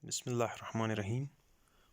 Bismillahirrahmanirrahim.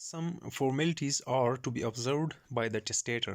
Some formalities are to be observed by the testator.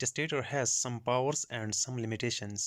Testator has some powers and some limitations.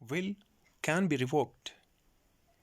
Will can be revoked.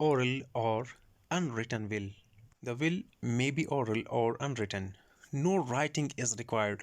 oral or unwritten will. The will may be oral or unwritten. No writing is required.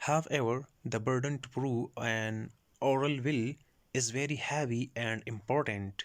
However, the burden to prove an oral will is very heavy and important.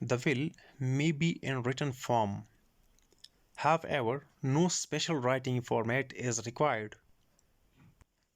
The will may be in written form. However, no special writing format is required.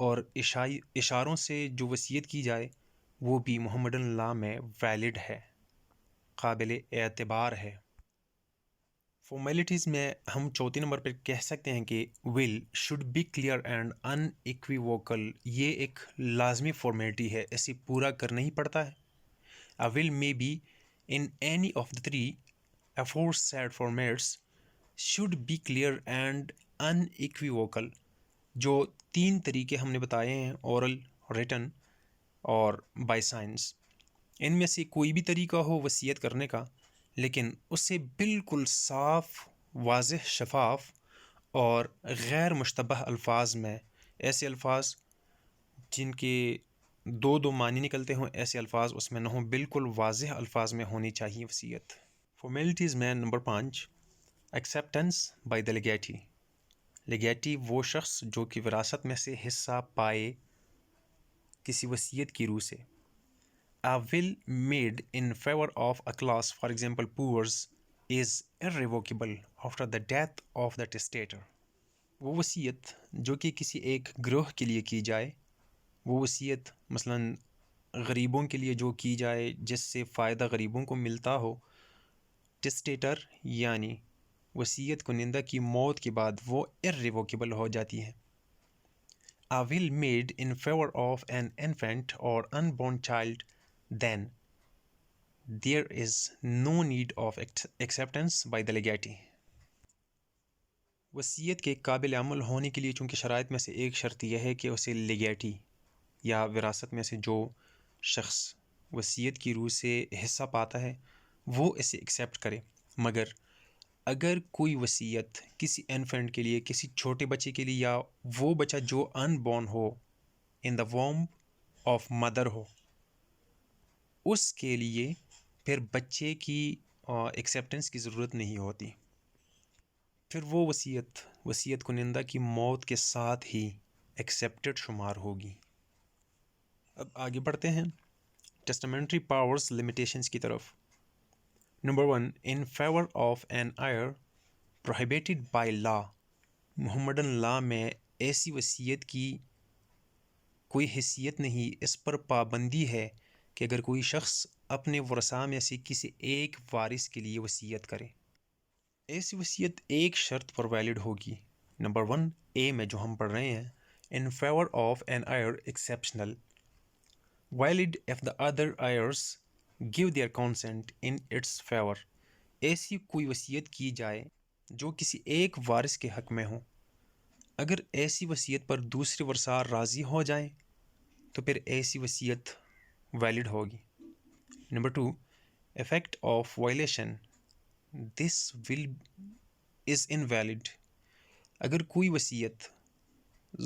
اور اشاروں سے جو وصیت کی جائے وہ بھی محمدن law میں ویلڈ ہے، قابل اعتبار ہے۔ فارمیلٹیز میں ہم چوتھے نمبر پہ کہہ سکتے ہیں کہ ول شوڈ بی کلیئر اینڈ ان ایکویوکل، یہ ایک لازمی فارمیلٹی ہے، اسے پورا کرنا ہی پڑتا ہے۔ A will may be in any of the three aforesaid formats should be clear and unequivocal۔ جو تین طریقے ہم نے بتائے ہیں، اورل، ریٹن اور بائی سائنس، ان میں سے کوئی بھی طریقہ ہو وصیت کرنے کا، لیکن اس سے بالکل صاف، واضح، شفاف اور غیر مشتبہ الفاظ میں، ایسے الفاظ جن کے دو معنی نکلتے ہوں، ایسے الفاظ اس میں نہ ہوں، بالکل واضح الفاظ میں ہونی چاہیے وصیت۔ فارمیلٹیز میں نمبر 5، ایکسیپٹنس بائی دا لیگیٹی۔ لیگیٹی وہ شخص جو کہ وراثت میں سے حصہ پائے کسی وصیت کی روح سے۔ A will made in favor of a class, for example poors, is irrevocable after the death of the testator۔ وہ وصیت جو کہ کسی ایک گروہ کے لیے کی جائے، وہ وصیت مثلاً غریبوں کے لیے جو کی جائے جس سے فائدہ غریبوں کو ملتا ہو، ٹسٹیٹر یعنی وصیت کنندہ کی موت کے بعد وہ irrevocable ہو جاتی ہے۔ A will made in favor of an infant or unborn child, then there is no need of acceptance by the legatee۔ وصیت کے قابل عمل ہونے کے لیے چونکہ شرائط میں سے ایک شرط یہ ہے کہ اسے لیگیٹی یا وراثت میں سے جو شخص وصیت کی روح سے حصہ پاتا ہے وہ اسے ایکسیپٹ کرے، مگر اگر کوئی وصیت کسی انفینٹ کے لیے، کسی چھوٹے بچے کے لیے، یا وہ بچہ جو ان بورن ہو، in the womb of mother ہو، اس کے لیے پھر بچے کی ایکسیپٹنس کی ضرورت نہیں ہوتی، پھر وہ وصیت کنندہ کی موت کے ساتھ ہی ایکسیپٹڈ شمار ہوگی۔ اب آگے بڑھتے ہیں ٹیسٹامنٹری پاورز لمیٹیشنز کی طرف۔ Number 1، in favour of an heir prohibited by law. Mohammedan law میں ایسی وصیت کی کوئی حیثیت نہیں، اس پر پابندی ہے کہ اگر کوئی شخص اپنے ورثاء میں سے کسی ایک وارث کے لیے وصیت کرے، ایسی وصیت ایک شرط پر ویلڈ ہوگی۔ نمبر 1 اے میں جو ہم پڑھ رہے ہیں، in favour of an heir exceptional valid if the other heirs give their consent in its favor۔ ایسی کوئی وصیت کی جائے جو کسی ایک وارث کے حق میں ہو، اگر ایسی وصیت پر دوسرے ورثاء راضی ہو جائیں تو پھر ایسی وصیت ویلڈ ہوگی۔ Number 2، effect of violation this will is invalid۔ اگر کوئی وصیت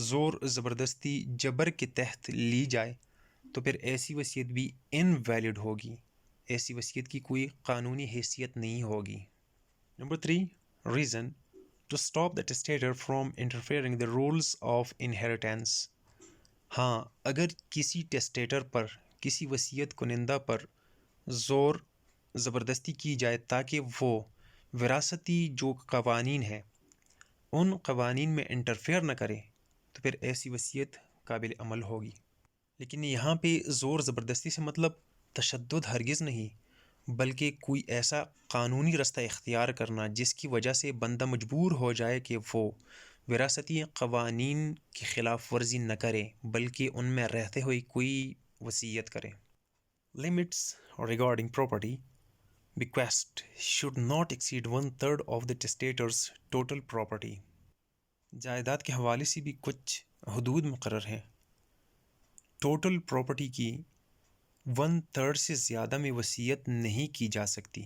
زور زبردستی جبر کے تحت لی جائے تو پھر ایسی وصیت بھی انویلڈ ہوگی، ایسی وصیت کی کوئی قانونی حیثیت نہیں ہوگی۔ Number 3، reason to stop the testator from interfering the rules of inheritance. ہاں، اگر کسی ٹیسٹیٹر پر، کسی وصیت کنندہ پر زور زبردستی کی جائے تاکہ وہ وراثتی جو قوانین ہیں ان قوانین میں انٹرفیئر نہ کرے تو پھر ایسی وصیت قابل عمل ہوگی۔ لیکن یہاں پہ زور زبردستی سے مطلب تشدد ہرگز نہیں، بلکہ کوئی ایسا قانونی رستہ اختیار کرنا جس کی وجہ سے بندہ مجبور ہو جائے کہ وہ وراثتی قوانین کی خلاف ورزی نہ کرے بلکہ ان میں رہتے ہوئے کوئی وصیت کرے۔ Limits regarding property bequest should not exceed 1/3 of the testator's total property۔ جائیداد کے حوالے سے بھی کچھ حدود مقرر ہیں۔ ٹوٹل پراپرٹی کی 1/3 سے زیادہ میں وصیت نہیں کی جا سکتی،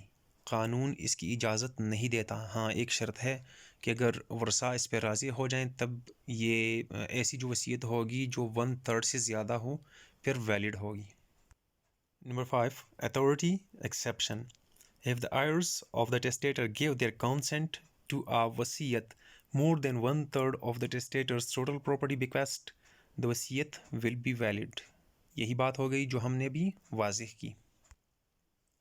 قانون اس کی اجازت نہیں دیتا۔ ہاں، ایک شرط ہے کہ اگر ورثاء اس پہ راضی ہو جائیں تب یہ ایسی جو وصیت ہوگی جو 1/3 سے زیادہ ہو پھر ویلڈ ہوگی۔ Number 5، authority exception if the heirs of the testator give their consent to a wasiyat more than 1/3 of the testator's total property bequest, the wasiyat will be valid۔ یہی بات ہو گئی جو ہم نے بھی واضح کی۔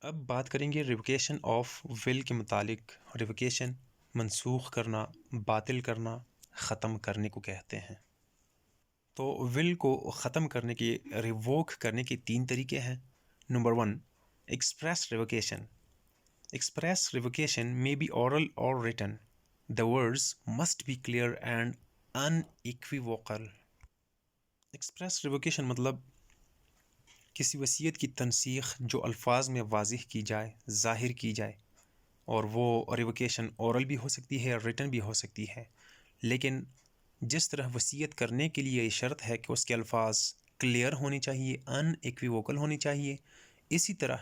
اب بات کریں گے ریوکیشن آف ول کے متعلق۔ ریوکیشن منسوخ کرنا، باطل کرنا، ختم کرنے کو کہتے ہیں۔ تو ول کو ختم کرنے کے ریووک کرنے کے 3 طریقے ہیں. Number 1 express revocation. Express revocation may be oral or written. The words must be clear and unequivocal. Express revocation مطلب کسی وصیت کی تنسیخ جو الفاظ میں واضح کی جائے، ظاہر کی جائے، اور وہ ریووکیشن اورل بھی ہو سکتی ہے، ریٹن بھی ہو سکتی ہے. لیکن جس طرح وصیت کرنے کے لیے یہ شرط ہے کہ اس کے الفاظ کلیئر ہونی چاہیے، ان ایکویوکل ہونی چاہیے، اسی طرح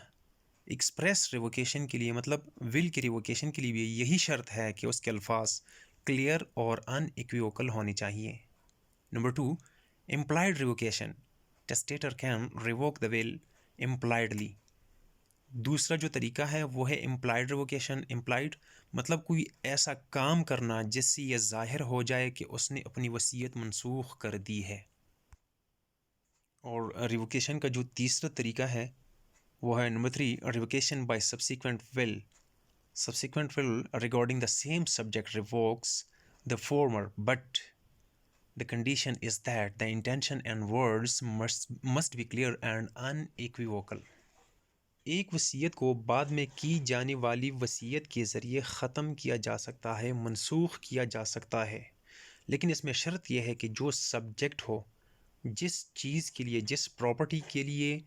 ایکسپریس ریووکیشن کے لیے مطلب ول کی ریووکیشن کے لیے بھی یہی شرط ہے کہ اس کے الفاظ کلیئر اور ان ایکویوکل ہونے چاہیے. Number 2 implied revocation. Testator can revoke the will impliedly. دوسرا جو طریقہ ہے وہ ہے امپلائڈ ریووکیشن. امپلائڈ مطلب کوئی ایسا کام کرنا جس سے یہ ظاہر ہو جائے کہ اس نے اپنی وصیت منسوخ کر دی ہے. اور ریووکیشن کا جو تیسرا طریقہ ہے وہ ہے number 3 revocation by subsequent will. Subsequent will regarding the same subject revokes the former but the condition is that the intention and words must be clear and unequivocal. ایک وصیت کو بعد میں کی جانے والی وصیت کے ذریعے ختم کیا جا سکتا ہے، منسوخ کیا جا سکتا ہے، لیکن اس میں شرط یہ ہے کہ جو سبجیکٹ ہو، جس چیز کے لیے، جس پراپرٹی کے لیے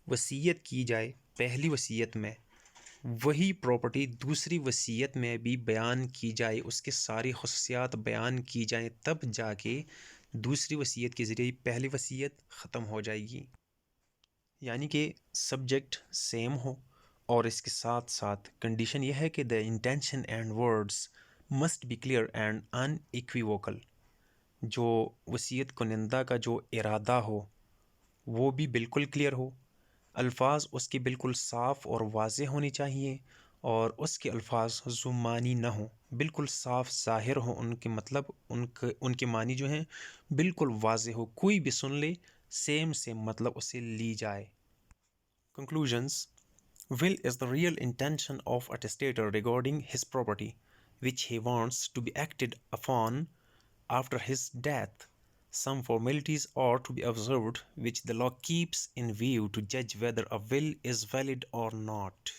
وصیت کی جائے پہلی وصیت میں، وہی پراپرٹی دوسری وصیت میں بھی بیان کی جائے، اس کے ساری خصوصیات بیان کی جائیں، تب جا کے دوسری وصیت کے ذریعے پہلی وصیت ختم ہو جائے گی. یعنی کہ سبجیکٹ سیم ہو اور اس کے ساتھ ساتھ کنڈیشن یہ ہے کہ the intention and words must be clear and unequivocal. جو وصیت کنندہ کا جو ارادہ ہو وہ بھی بالکل کلیئر ہو، الفاظ اس کے بالکل صاف اور واضح ہونی چاہیے، اور اس کے الفاظ زمانی نہ ہوں، بالکل صاف ظاہر ہوں، ان کے مطلب ان کے معنی جو ہیں بالکل واضح ہو، کوئی بھی سن لے سیم مطلب اسے لی جائے. Conclusions. Will is the real intention of a testator regarding his property, which he wants to be acted upon after his death. Some formalities are to be observed which the law keeps in view to judge whether a will is valid or not.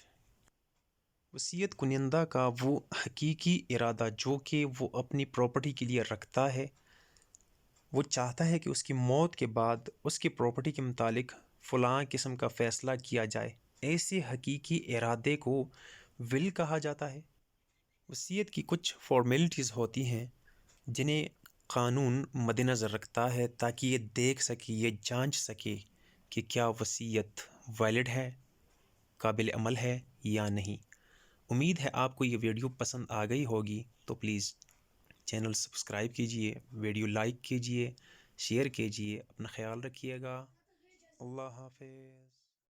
وصیت کنندہ کا وہ حقیقی ارادہ جو کہ وہ اپنی پراپرٹی کے لیے رکھتا ہے، وہ چاہتا ہے کہ اس کی موت کے بعد اس کی پراپرٹی کے متعلق فلاں قسم کا فیصلہ کیا جائے، ایسے حقیقی ارادے کو ول کہا جاتا ہے. وصیت کی کچھ فارمیلٹیز ہوتی ہیں جنہیں قانون مد نظر رکھتا ہے تاکہ یہ دیکھ سکے، یہ جانچ سکے کہ کیا وصیت ویلڈ ہے، قابل عمل ہے یا نہیں. امید ہے آپ کو یہ ویڈیو پسند آ گئی ہوگی، تو پلیز چینل سبسکرائب کیجئے، ویڈیو لائک کیجئے، شیئر کیجئے. اپنا خیال رکھیے گا. اللہ حافظ.